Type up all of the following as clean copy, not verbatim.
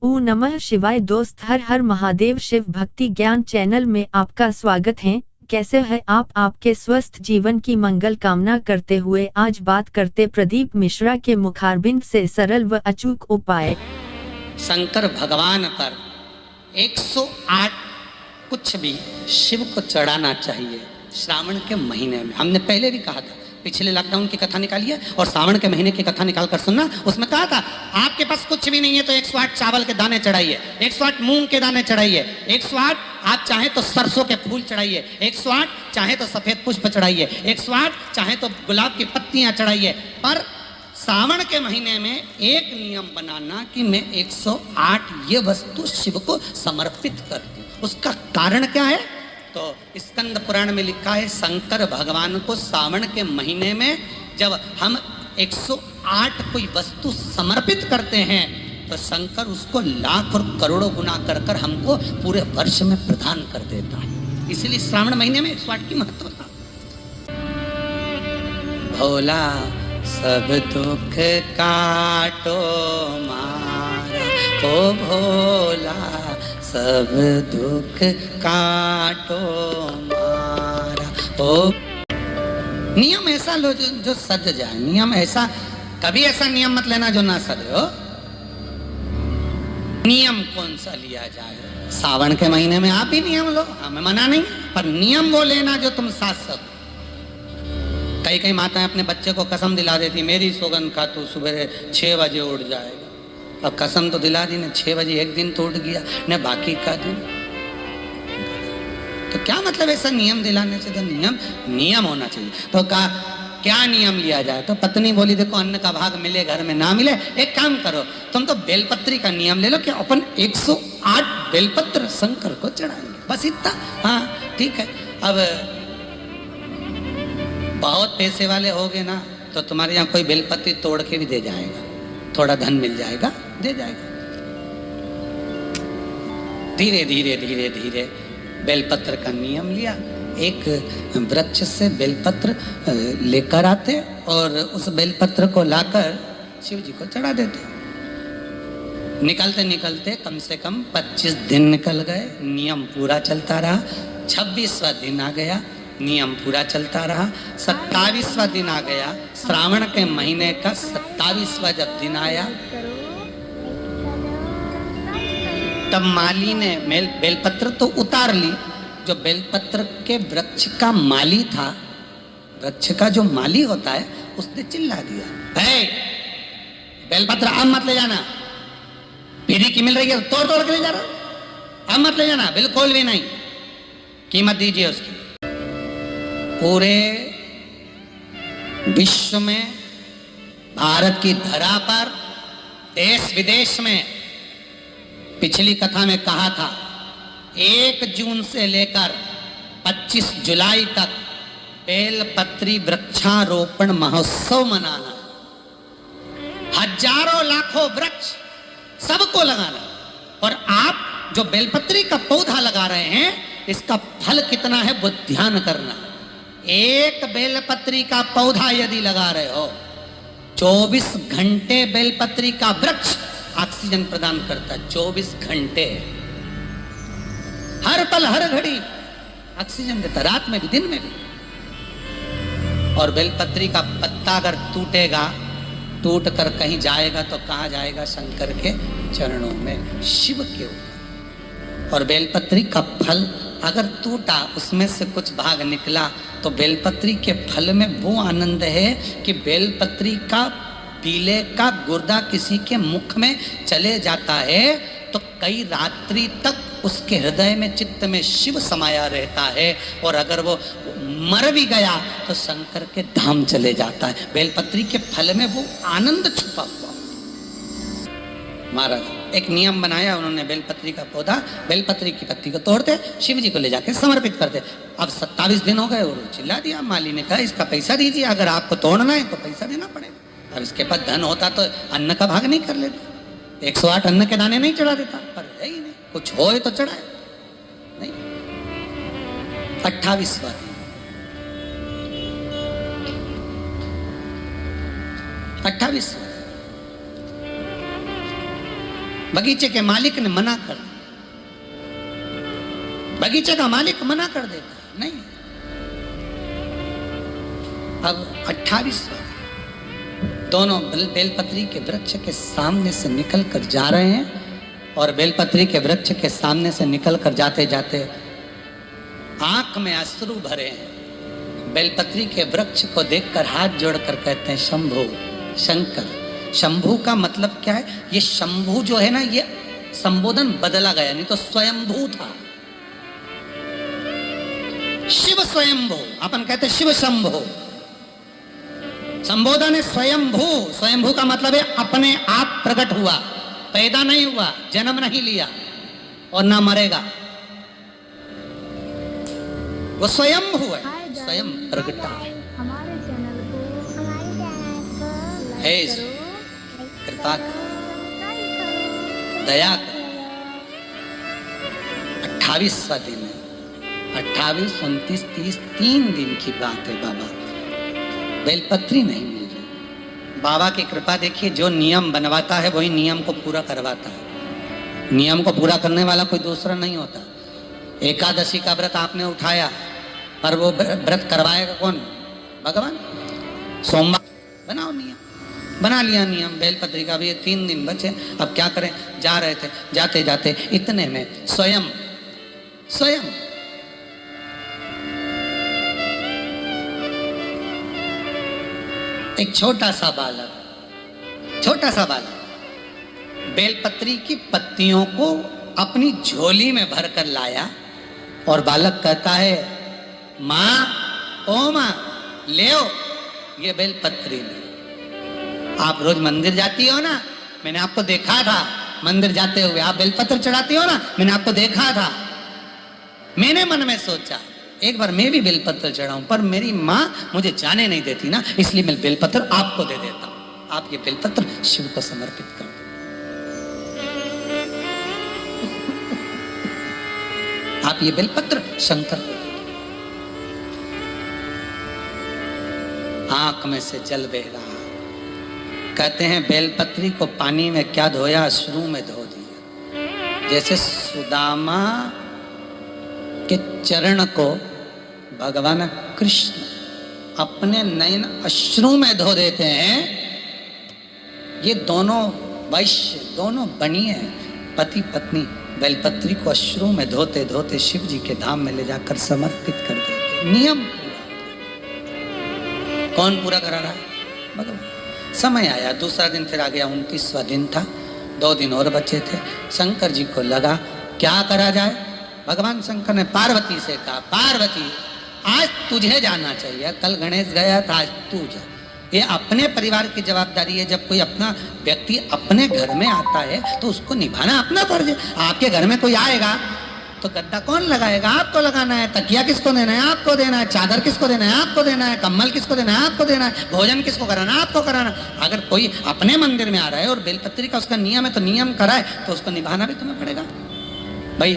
ओ नमः शिवाय। दोस्त, हर हर महादेव। शिव भक्ति ज्ञान चैनल में आपका स्वागत है। कैसे हैं आप? आपके स्वस्थ जीवन की मंगल कामना करते हुए आज बात करते प्रदीप मिश्रा के मुखारबिंद से सरल व अचूक उपाय। शंकर भगवान पर 108 कुछ भी शिव को चढ़ाना चाहिए श्रावण के महीने में। हमने पहले भी कहा था, पिछले लॉकडाउन की कथा निकाली है और श्रावण के महीने की कथा निकाल कर सुनना। उसमें कहा था आपके पास कुछ भी नहीं है तो 108 चावल के दाने चढ़ाइए, 108 मूंग के दाने चढ़ाइए, 108 आप चाहे तो सरसों के फूल चढ़ाइए, 108 चाहे तो सफेद पुष्प चढ़ाइए, 108 चाहे तो गुलाब की पत्तियां चढ़ाइए। पर सावन के महीने में एक नियम बनाना कि मैं 108 ये वस्तु शिव को समर्पित कर दूं। उसका कारण क्या है? तो स्कंद पुराण में लिखा है, शंकर भगवान को सावन के महीने में जब हम 108 कोई वस्तु समर्पित करते हैं तो शंकर उसको लाख और करोड़ों गुना कर कर हमको पूरे वर्ष में प्रदान कर देता है। इसलिए श्रावण महीने में 108 की महत्वता। भोला सब दुख काटो मारा, ओ भोला सब दुख काटो मारा। ओ नियम ऐसा लो जो सज जाए। नियम ऐसा, कभी ऐसा नियम मत लेना जो ना सजे हो। नियम कौन सा लिया जाए? सावन के महीने में आप ही नियम लो, हमें मना नहीं, पर नियम वो लेना जो तुम साथ सको। कई कई माताएं अपने बच्चे को कसम दिला देती, मेरी सौगंध खा तू सुबह 6 बजे उठ जाएगा। अब कसम तो दिला दी ने, 6 बजे एक दिन तो उठ गया ने, बाकी का दिन तो क्या मतलब ऐसा नियम दिलाने से? तो नियम होना चाहिए। तो क्या नियम लिया जाए? तो पत्नी बोली देखो अन्न का भाग मिले घर में ना मिले, एक काम करो तुम तो बेलपत्री का नियम ले लो कि अपन 108 बेलपत्र शंकर को चढ़ाएंगे, बस इतना। हाँ ठीक है। अब बहुत पैसे वाले होगे ना तो तुम्हारे यहाँ कोई बेलपत्री तोड़ के भी दे जाएगा, थोड़ा धन मिल जाएगा, दे जाएगा। धीरे धीरे धीरे धीरे बेलपत्र का नियम लिया। एक वृक्ष से बेलपत्र लेकर आते और उस बेलपत्र को लाकर शिव जी को चढ़ा देते। निकलते निकलते कम से कम 25 दिन निकल गए, नियम पूरा चलता रहा। 26वां दिन आ गया, नियम पूरा चलता रहा। 27वां दिन आ गया, श्रावण के महीने का 27वां जब दिन आया तब माली ने बेलपत्र तो उतार ली। जो बेलपत्र के वृक्ष का माली था, वृक्ष का जो माली होता है, उसने चिल्ला दिया, हे बेलपत्र अब मत ले जाना, पीरी की मिल रही है तोड़ तोड़ के ले जा रहा, अब मत ले जाना, बिल्कुल भी नहीं, कीमत दीजिए उसकी। पूरे विश्व में, भारत की धरा पर, देश विदेश में, पिछली कथा में कहा था 1 जून से लेकर 25 जुलाई तक बेलपत्री वृक्षारोपण महोत्सव मनाना। हजारों लाखों वृक्ष सबको लगाना। और आप जो बेलपत्री का पौधा लगा रहे हैं, इसका फल कितना है वो ध्यान करना। एक बेलपत्री का पौधा यदि लगा रहे हो, 24 घंटे बेलपत्री का वृक्ष ऑक्सीजन प्रदान करता है। 24 घंटे, हर पल हर घड़ी ऑक्सीजन देता, रात में भी दिन में भी। और बेलपत्री का पत्ता अगर टूटेगा, टूट कर कहीं जाएगा तो कहाँ जाएगा? शंकर के चरणों में, शिव के ऊपर। और बेलपत्री का फल अगर टूटा, उसमें से कुछ भाग निकला, तो बेलपत्री के फल में वो आनंद है कि बेलपत्री का पीले का गुर्दा किसी के मुख में चले जाता है तो कई रात्रि तक उसके हृदय में, चित्त में शिव समाया रहता है। और अगर वो मर भी गया तो शंकर के धाम चले जाता है। बेलपत्री के फल में वो आनंद छुपा हुआ। महाराज एक नियम बनाया उन्होंने, बेलपत्री का पौधा, बेलपत्री की पत्ती को तोड़ते, शिव जी को ले जाके समर्पित करते। अब 27 दिन हो गए और चिल्ला दिया, माली ने कहा इसका पैसा दीजिए, अगर आपको तोड़ना है तो पैसा देना पड़ेगा। और इसके पास धन होता तो अन्न का भाग नहीं कर लेता, 108 अन्न के दाने नहीं चढ़ा देता, पर है ही नहीं, कुछ हो तो चढ़ाए नहीं। 28वां दिन, 28वां बगीचे के मालिक ने मना कर दिया, बगीचे का मालिक मना कर देता नहीं। अब 28वां, दोनों बेलपत्री के वृक्ष के सामने से निकल कर जा रहे हैं और बेलपत्री के वृक्ष के सामने से निकल कर जाते जाते आंख में अश्रु भरे हैं। बेलपत्री के वृक्ष को देखकर हाथ जोड़कर कहते हैं शंभु, शंकर। शंभु का मतलब क्या है? ये शंभु जो है ना, ये संबोधन बदला गया, नहीं तो स्वयंभू था। शिव स्वयंभू, अपन कहते शिव शंभु। संबोधन है स्वयंभू। स्वयंभू का मतलब है अपने आप प्रकट हुआ, पैदा नहीं हुआ, जन्म नहीं लिया और ना मरेगा। वो स्वयंभू है, स्वयं प्रकटा है। कृपा दया कर। 28वां दिन है, 28, 29, 30, 3 दिन की बात है बाबा। बेलपत्री नहीं मिल रही। बाबा की कृपा देखिए, जो नियम बनवाता है वही नियम को पूरा करवाता है। नियम को पूरा करने वाला कोई दूसरा नहीं होता। एकादशी का व्रत आपने उठाया, पर वो व्रत करवाएगा कौन? भगवान। सोमवार बनाओ नियम, बना लिया नियम। बेलपत्री का भी 3 दिन बचे, अब क्या करें? जा रहे थे, जाते जाते इतने में स्वयं एक छोटा सा बालक बेलपत्री की पत्तियों को अपनी झोली में भरकर लाया और बालक कहता है, माँ, ओ माँ, ले आओ ये बेलपत्री ले। आप रोज मंदिर जाती हो ना, मैंने आपको देखा था मंदिर जाते हुए। आप बेलपत्र चढ़ाती हो ना, मैंने आपको देखा था। मैंने मन में सोचा एक बार मैं भी बेलपत्र चढ़ाऊं, पर मेरी माँ मुझे जाने नहीं देती ना, इसलिए मैं बेलपत्र आपको दे देता हूं। आप ये बेलपत्र शिव को समर्पित कर दो। आप ये बेलपत्र शंकर को। आंख में से जल बह रहा। कहते हैं बेलपत्री को पानी में क्या धोया? अश्रु में धो दिया। जैसे सुदामा के चरण को भगवान कृष्ण अपने नयन अश्रु में धो देते हैं। ये दोनों वैश्य, दोनों बनिए पति पत्नी बेलपत्री को अश्रु में धोते धोते शिव जी के धाम में ले जाकर समर्पित कर देते। नियम पूरा। कौन पूरा करा रहा है? भगवान। समय आया, दूसरा दिन फिर आ गया, 29वां दिन था। 2 दिन और बचे थे। शंकर जी को लगा क्या करा जाए। भगवान शंकर ने पार्वती से कहा, पार्वती आज तुझे जाना चाहिए। कल गणेश गया था, आज तू जा। ये अपने परिवार की जवाबदारी है। जब कोई अपना व्यक्ति अपने घर में आता है तो उसको निभाना अपना फर्ज है। आपके घर में कोई आएगा तो गद्दा कौन लगाएगा? आपको लगाना है। तकिया किसको देना है? आपको देना है। चादर किसको देना है? आपको देना है। कम्बल किसको देना है? आपको देना है। भोजन किसको कराना है? आपको कराना। अगर कोई अपने मंदिर में आ रहा है और बेलपत्री का उसका नियम है तो नियम कराए तो उसको निभाना भी तुम्हें पड़ेगा। भाई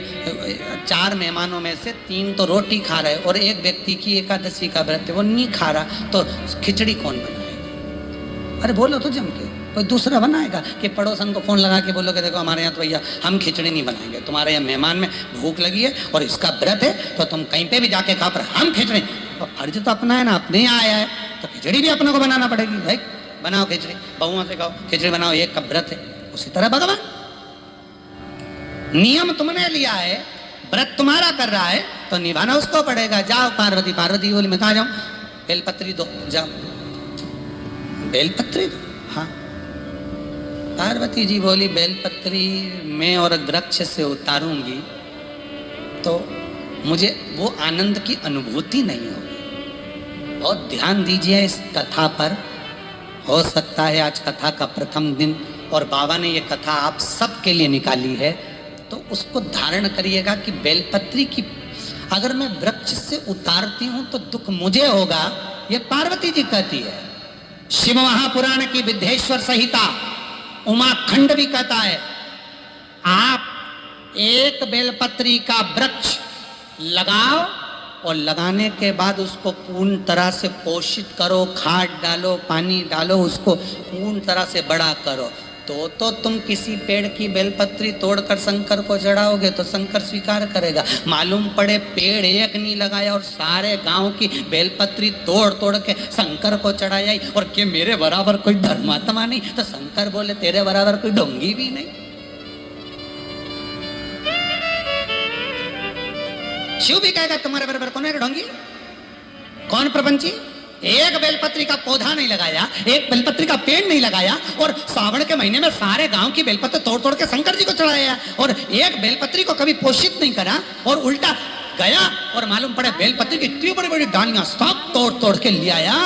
4 मेहमानों में से 3 तो रोटी खा रहे और एक व्यक्ति की एकादशी का व्रत है, वो नहीं खा रहा, तो खिचड़ी कौन बनाएगा? अरे बोलो तो जम के, कोई दूसरा बनाएगा कि पड़ोसन को फोन लगा के बोलो कि देखो हमारे यहाँ तो भैया हम खिचड़ी नहीं बनाएंगे, तुम्हारे यहाँ मेहमान में भूख लगी है और इसका व्रत है तो तुम कहीं पे भी जाके खा, पर हम खिचड़ी। फर्ज तो अपना है ना, अपने यहाँ आया है तो खिचड़ी भी अपने को बनाना पड़ेगी। भाई बनाओ खिचड़ी, बहुओं से कहो खिचड़ी बनाओ, एक का व्रत है। उसी तरह भगवान, नियम तुमने लिया है, व्रत तुम्हारा कर रहा है तो निभाना उसको पड़ेगा। जाओ पार्वती। पार्वती बोली मैं कहाँ जाऊं? बेलपत्री दो, जाओ बेलपत्री दो। हाँ, पार्वती जी बोली बेलपत्री मैं और वृक्ष से उतारूंगी तो मुझे वो आनंद की अनुभूति नहीं होगी। बहुत ध्यान दीजिए इस कथा पर। हो सकता है आज कथा का प्रथम दिन और बाबा ने ये कथा आप सबके लिए निकाली है, तो उसको धारण करिएगा कि बेलपत्री की अगर मैं वृक्ष से उतारती हूं तो दुख मुझे होगा, ये पार्वती जी कहती है। शिव महापुराण की विद्येश्वर संहिता उमाखंड भी कहता है, आप एक बेलपत्री का वृक्ष लगाओ और लगाने के बाद उसको पूर्ण तरह से पोषित करो, खाद डालो, पानी डालो, उसको पूर्ण तरह से बड़ा करो, तो तुम किसी पेड़ की बेलपत्री तोड़कर शंकर को चढ़ाओगे तो शंकर स्वीकार करेगा। मालूम पड़े पेड़ एक नहीं लगाया और सारे गांव की बेलपत्री तोड़ तोड़ के शंकर को चढ़ाया और कि मेरे बराबर कोई धर्मात्मा नहीं, तो शंकर बोले तेरे बराबर कोई ढोंगी भी नहीं। शिव भी कहेगा तुम्हारे बराबर कौन है ढोंगी, कौन प्रपंची। एक बेलपत्री का पौधा नहीं लगाया, एक बेलपत्री का पेड़ नहीं लगाया और सावन के महीने में सारे गांव की बेलपत्र तोड़ तोड़ के शंकर जी को चढ़ाया और एक बेलपत्री को कभी पोषित नहीं करा और उल्टा गया और मालूम पड़े बेलपत्री की इतनी बड़ी बड़ी डालियां सब तोड़ तोड़ के ले आया,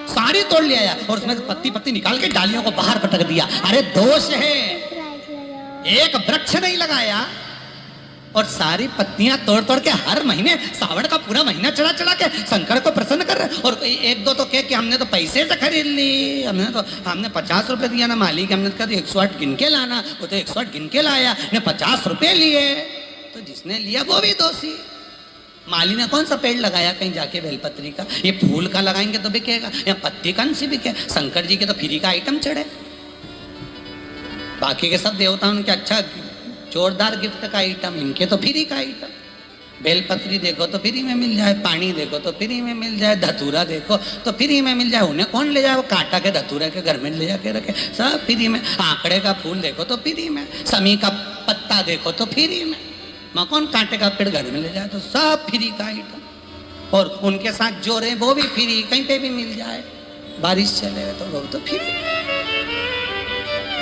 सारी तोड़ ले आया और उसमें से पत्ती पत्ती निकाल के डालियों को बाहर पटक दिया। अरे दोष है, एक वृक्ष नहीं लगाया और सारी पत्तियां तोड़ तोड़ के हर महीने सावन का पूरा महीना चढ़ा चढ़ा के शंकर को प्रसन्न कर रहे। और एक दो तो कह कि हमने तो पैसे से खरीद ली, हमने 50 रुपए दिया ना मालिक, हमने कहा 108 गिन के लाना, वो तो 108 गिन के लाया, ने 50 रुपए लिए, तो जिसने लिया वो भी दोषी। माली ने कौन सा पेड़ लगाया कहीं जाके बेलपत्री का, ये फूल का लगाएंगे तो बिकेगा या पत्ती कौन सी बिके, शंकर जी के तो फ्री का आइटम चढ़े, बाकी के सब देवता उनके अच्छा जोरदार गिफ्ट का आइटम, इनके तो फ्री का आइटम। बेलपत्री देखो तो फ्री में मिल जाए, पानी देखो तो फ्री में मिल जाए, धतूरा देखो तो फ्री में मिल जाए, उन्हें कौन ले जाए, वो कांटा के धतूरा के घर में ले जाके रखे, सब फ्री में। आंकड़े का फूल देखो तो फ्री में, समी का पत्ता देखो तो फ्री में, माँ कौन कांटे का पेड़ घर में ले जाए, तो सब फ्री का आइटम। और उनके साथ जो रहे वो भी फ्री, कहीं पे भी मिल जाए, बारिश चले तो वो तो फ्री।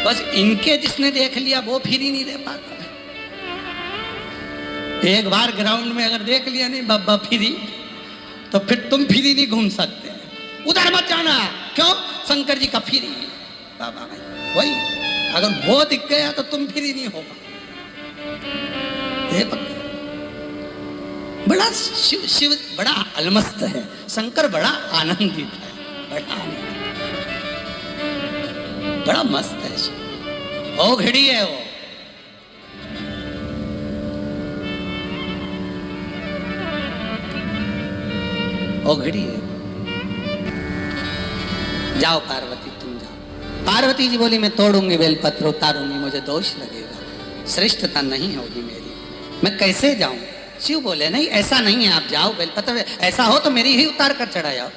बस इनके जिसने देख लिया वो फ्री नहीं दे पाता। एक बार ग्राउंड में अगर देख लिया नहीं बाबा फ्री, तो फिर तुम फ्री नहीं घूम सकते, उधर मत जाना। क्यों, शंकर जी का फ्री बाबा भाई वही, अगर वो दिख गया तो तुम फ्री नहीं होगा। बड़ा शिव बड़ा अलमस्त है, शंकर बड़ा आनंदित है, बड़ा आनंदित, बड़ा मस्त है शिव, ओ घड़ी है वो। घड़ी है। जाओ पार्वती तुम जाओ। पार्वती जी बोली मैं तोड़ूंगी बेलपत्र, उतारूंगी, मुझे दोष लगेगा, श्रेष्ठता नहीं होगी मेरी, मैं कैसे जाऊं। शिव बोले नहीं ऐसा नहीं है, आप जाओ बेलपत्र, ऐसा हो तो मेरी ही उतार कर चढ़ा जाओ,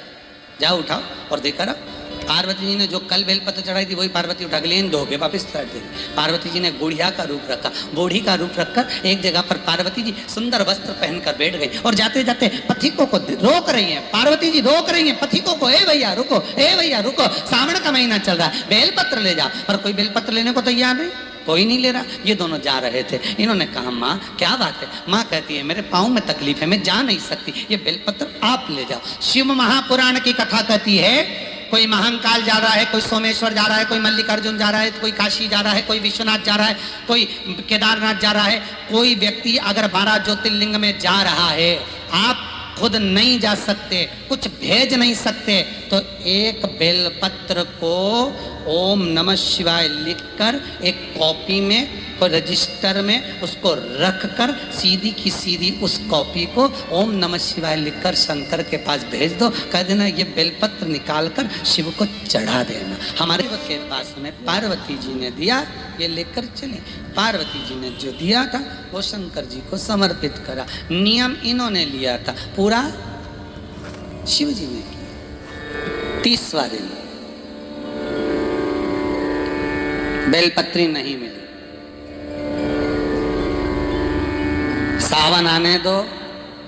जाओ उठाओ और देखा रहा। पार्वती जी ने जो कल बेलपत्र चढ़ाई थी वही पार्वती उठा के लिए धो के वापिस चढ़ दी। पार्वती जी ने गुड़िया का रूप रखा, बूढ़ी का रूप रखकर एक जगह पर पार्वती जी सुंदर वस्त्र पहनकर बैठ गई और जाते जाते पथिकों को रोक रही हैं। पार्वती जी रोक रही हैं पथिकों को, ए भैया रुको, ए भैया रुको, सावन का महीना चल रहा है, बेलपत्र ले जाओ। पर कोई बेलपत्र लेने को तैयार नहीं, कोई नहीं ले रहा। ये दोनों जा रहे थे, इन्होंने कहा माँ क्या बात है। माँ कहती है मेरे पाँव में तकलीफ है, मैं जा नहीं सकती, ये बेलपत्र आप ले जाओ। शिव महापुराण की कथा कहती है कोई महाकाल जा रहा है, कोई सोमेश्वर जा रहा है, कोई मल्लिकार्जुन जा रहा है, कोई काशी जा रहा है, कोई विश्वनाथ जा रहा है, कोई केदारनाथ जा रहा है। कोई व्यक्ति अगर 12 ज्योतिर्लिंग में जा रहा है, आप खुद नहीं जा सकते, कुछ भेज नहीं सकते, तो एक बेलपत्र को ओम नमः शिवाय लिखकर एक कॉपी में, कोई रजिस्टर में उसको रखकर सीधी की सीधी उस कॉपी को ओम नमः शिवाय लिखकर शंकर के पास भेज दो। कह देना ये बेलपत्र निकालकर शिव को चढ़ा देना। हमारे के पास में पार्वती जी ने दिया, ये लेकर चले। पार्वती जी ने जो दिया था वो शंकर जी को समर्पित करा। नियम इन्होंने लिया था, पूरा शिव जी ने किया। 30वां दिन बेलपत्री नहीं मिली, सावन आने दो,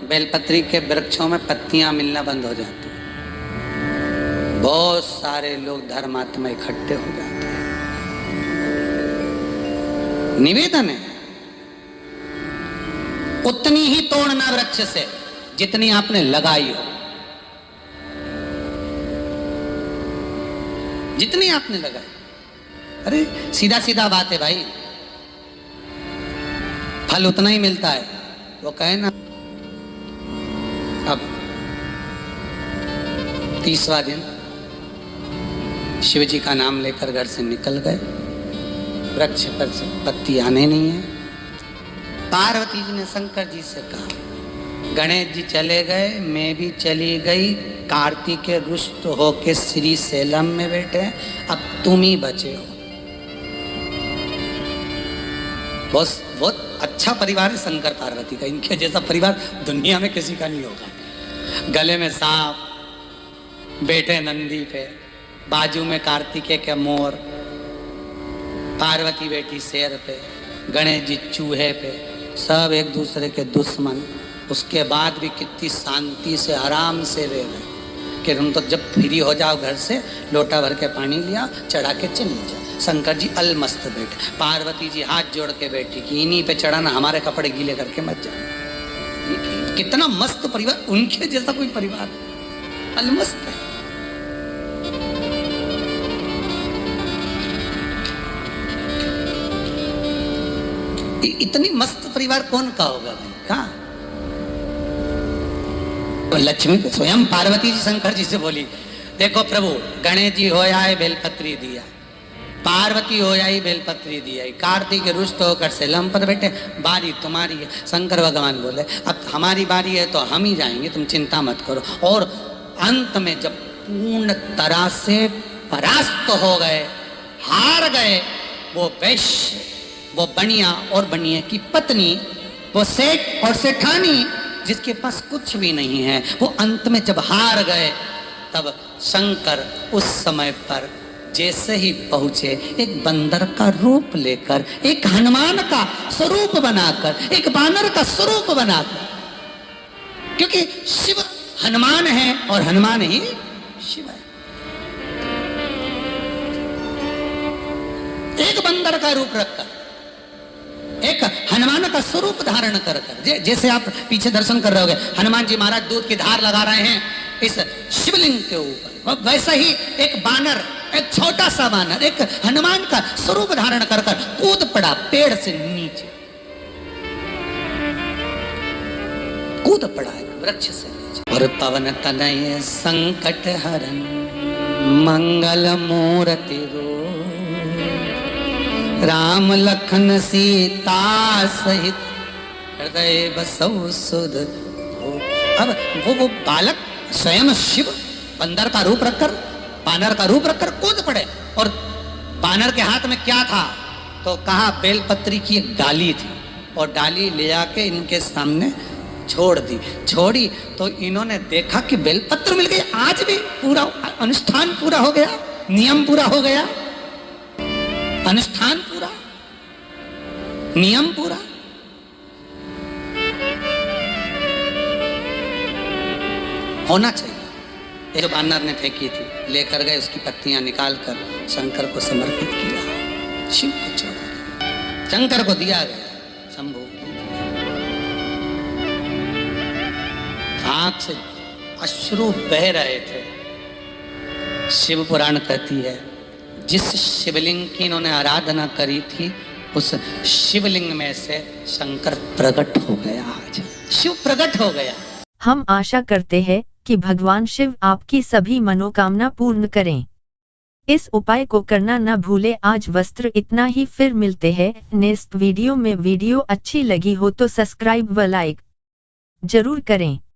बेलपत्री के वृक्षों में पत्तियां मिलना बंद हो जाती, बहुत सारे लोग धर्मात्मा इकट्ठे हो जाते हैं। निवेदन है उतनी ही तोड़ना वृक्ष से जितनी आपने लगाई हो, जितनी आपने लगाई। अरे सीधा सीधा बात है भाई, फल उतना ही मिलता है। वो कहे ना, अब 30वां दिन शिव जी का नाम लेकर घर से निकल गए, वृक्ष पर से पत्ती आने नहीं है। पार्वती जी ने शंकर जी से कहा गणेश जी चले गए, मैं भी चली गई, कार्तिकेय रुष्ट होके श्री सेलम में बैठे, अब तुम ही बचे हो। बहुत अच्छा परिवार है शंकर पार्वती का। इनके जैसा परिवार दुनिया में किसी का नहीं होगा। गले में सांप, बेटे नंदी पे, बाजू में कार्तिकेय के मोर, पार्वती बेटी शेर पे, गणेश जी चूहे पे, सब एक दूसरे के दुश्मन। उसके बाद भी कितनी शांति से आराम से रह रहे कि तुम तो जब फ्री हो जाओ घर से लोटा भर के पानी लिया, चढ़ा के चली जाओ। शंकर जी अलमस्त बैठे, पार्वती जी हाथ जोड़ के बैठी कि इन्हीं पे चढ़ाना, हमारे कपड़े गीले करके मत जाओ। कितना मस्त परिवार, उनके जैसा कोई परिवार अलमस्त है। इतनी मस्त परिवार कौन का होगा भाई? कहाँ? तो लक्ष्मी तो स्वयं पार्वती जी शंकर जी से बोली, देखो प्रभु, गणेश जी हो आए बेलपत्री दिया, पार्वती हो आई बेलपत्री दिया, कार्तिक रुष्ट होकर सेलम पर बैठे, बारी तुम्हारी है। शंकर भगवान बोले, अब हमारी बारी है तो हम ही जाएंगे, तुम चिंता मत करो। और अंत में जब पूर्ण तरह से परास्त हो गए, हार गए, वो वैश्य, वो बनिया और बनिया की पत्नी, वो सेठ और सेठानी जिसके पास कुछ भी नहीं है, वो अंत में जब हार गए, तब शंकर उस समय पर जैसे ही पहुंचे, एक बंदर का रूप लेकर, एक हनुमान का स्वरूप बनाकर, एक बानर का स्वरूप बनाकर, क्योंकि शिव हनुमान है और हनुमान ही शिव है। एक बंदर का रूप रखकर, एक हनुमान का स्वरूप धारण कर कर, जैसे आप पीछे दर्शन कर रहे होगे, हनुमान जी महाराज दूध की धार लगा रहे हैं इस शिवलिंग के ऊपर, वैसा ही एक बानर, एक छोटा सा बानर, एक हनुमान का स्वरूप धारण कर कर कूद पड़ा पेड़ से नीचे, कूद पड़ा एक वृक्ष से नीचे। और पवन तनय संकट हरन मंगल मूर्ति रो, राम लखन सीता सहित हृदय बसौ सुध। अब वो बालक स्वयं शिव बंदर का रूप रखकर, बानर का रूप रखकर कूद पड़े। और बानर के हाथ में क्या था? तो कहा बेलपत्री की एक डाली थी, और डाली ले आके इनके सामने छोड़ दी। छोड़ी तो इन्होंने देखा कि बेलपत्र मिल गई। आज भी पूरा अनुष्ठान पूरा हो गया, नियम पूरा हो गया, अनुष्ठान पूरा, नियम पूरा। होना चाहिए। ये जो बानर ने फेंकी थी, लेकर गए, उसकी पत्तियां निकालकर शंकर को समर्पित किया, शिव को चढ़ा, शंकर को दिया गया, शंभु आंख से अश्रु बह रहे थे। शिव पुराण कहती है, जिस शिवलिंग की इन्होंने आराधना करी थी, उस शिवलिंग में से शंकर प्रकट हो गया। आज शिव प्रकट हो गया। हम आशा करते हैं कि भगवान शिव आपकी सभी मनोकामना पूर्ण करें। इस उपाय को करना न भूले। आज वस्त्र इतना ही, फिर मिलते हैं नेक्स्ट वीडियो में। वीडियो अच्छी लगी हो तो सब्सक्राइब व लाइक जरूर करें।